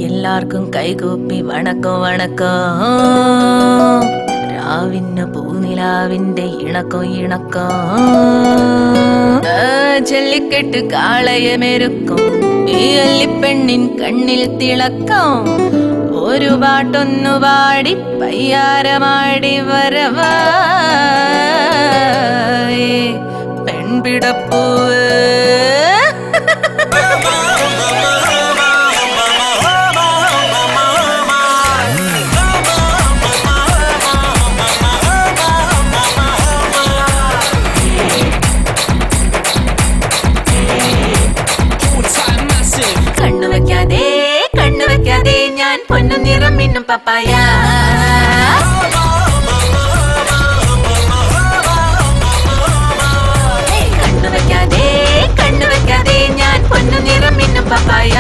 എല്ലാവർക്കും കൈകൂപ്പി വണക്കം വണക്കം. രാവിന്ന പൂനിലാവിന്റെ ഇണക്കം ഇണക്കം. ജല്ലിക്കെട്ട് കാളയമേരുക്കും ഈ അല്ലിപ്പെണ്ണിൻ കണ്ണിൽ തിളക്കം. ഒരു പാട്ടൊന്നു പാടി പയ്യാരമാടി വരവായി പെൺപിടപ്പൂവ്. കണ്ണുവെക്കാതെ ഞാൻ പൊന്നു നിറം മിന്നും പപ്പായ. കണ്ണുവെക്കാതെ ഞാൻ പൊന്നു നിറം മിന്നും പപ്പായ.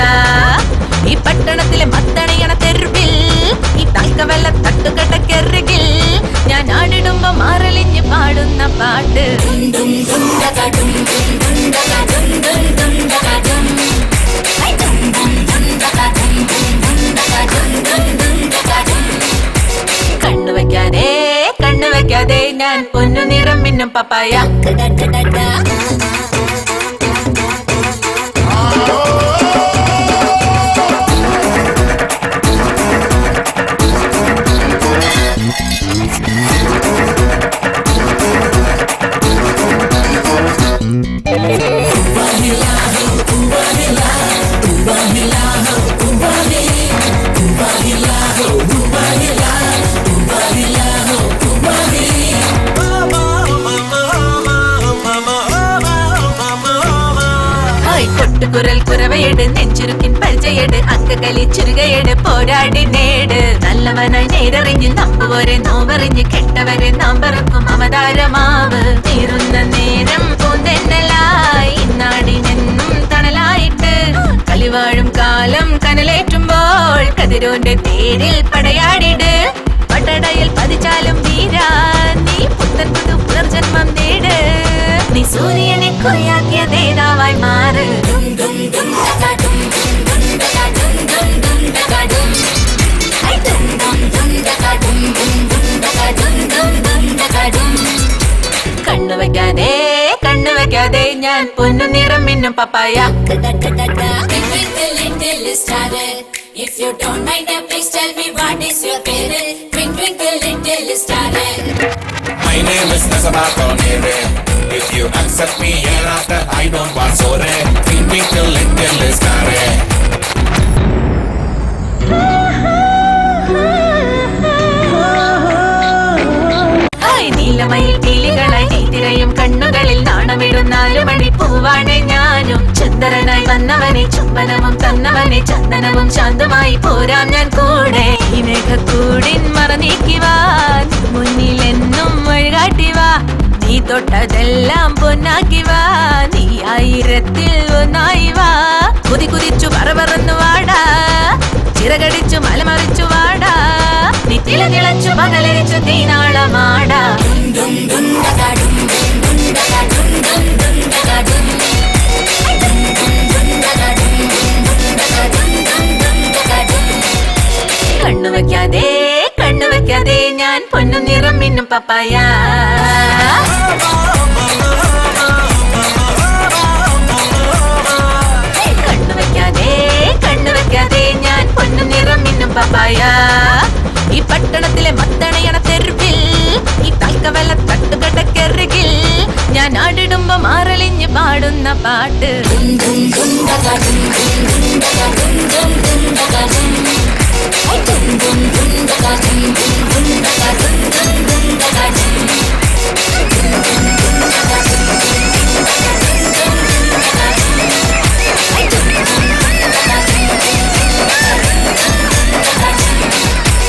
ഈ പട്ടണത്തിലെ മത്തണയണ തെരുവിൽ ഈ തൽക്കവെള്ള തട്ടുകെട്ടക്കെറുകിൽ ഞാൻ ആടിടുമ്പോ മാറലിഞ്ഞ് പാടുന്ന പാട്ട്. കണ്ണുവെക്കാതെ ഞാൻ പൊന്നു നിറം മിന്നും പപ്പായ. കുരൽ കുറവയട് നെഞ്ചുരുക്കിൻ പരിചയട് അങ്കകളി ചുരുകയട് പോരാടി നേട്. നല്ലവനായി നേരറിഞ്ഞ് നമ്പുവരെ നോവറിഞ്ഞ് കെട്ടവരെ നാം പറക്കും അവതാരമാവ്. തീരുന്ന നേരം പൂന്തെന്നലായി നാടിനെന്നും തണലായിട്ട് കളിവാഴും കാലം കനലേറ്റുമ്പോൾ കതിരോന്റെ തേരിൽ പടയാടിട്. പട്ടടയിൽ പതിച്ചാലും വീരാ നീ പുത്തൻ പുതു പുനർജന്മം നേട്. നീ സൂര്യനെ കൊയ്യാക്കിയ നേതാവായി മാറ്. കണ്ണുവെക്കാതെ ഞാൻ പൊന്നു നിറം മിന്നും പപ്പായ. If you don't mind, please tell me what is your favorite. Twinkle little star. My name is Nasabato Nere. If you accept me hereafter, I don't want sore. Twinkle little star. നീലമയിൽ പീലികളായി നീതിരയും കണ്ണുകളിൽ നാണമിടും 4 മണി പൂവാണ് ഞാനും. ചന്ദ്രനായി വന്നവനെ ചുംബനവും തന്നവനെ ചന്ദനവും ശാന്തമായി പോരാം ഞാൻ കൂടെ. ഈ മേഘക്കൂടിൻ മറനീക്കിവാ മുന്നിലെന്നും വഴികാട്ടിവാ. നീ തൊട്ടതെല്ലാം പൊന്നാക്കിവാ. നീ 1000-ൽ ഒന്നായി വാ. കുതിച്ചു പറന്നു വാടാ. ചിറകടിച്ചു മലമറിച്ചു വാടാ. നീ തിളച്ചു പകലരിച്ചു തീനാളമാടാ. കണ്ണുവെക്കാതെ ഞാൻ പൊന്നു നിറം മിന്നും പപ്പായ. കണ്ണുവെക്കാതെ ഞാൻ പൊന്നു നിറം മിന്നും പപ്പായ. ഈ പട്ടണത്തിലെ മത്തണയണ തെരുവിൽ ഈ തൽക്കവെള്ള തട്ടുകെട്ടക്കെറുകിൽ ഞാൻ ആടിടുമ്പോ മാറലിഞ്ഞ് പാടുന്ന പാട്ട്.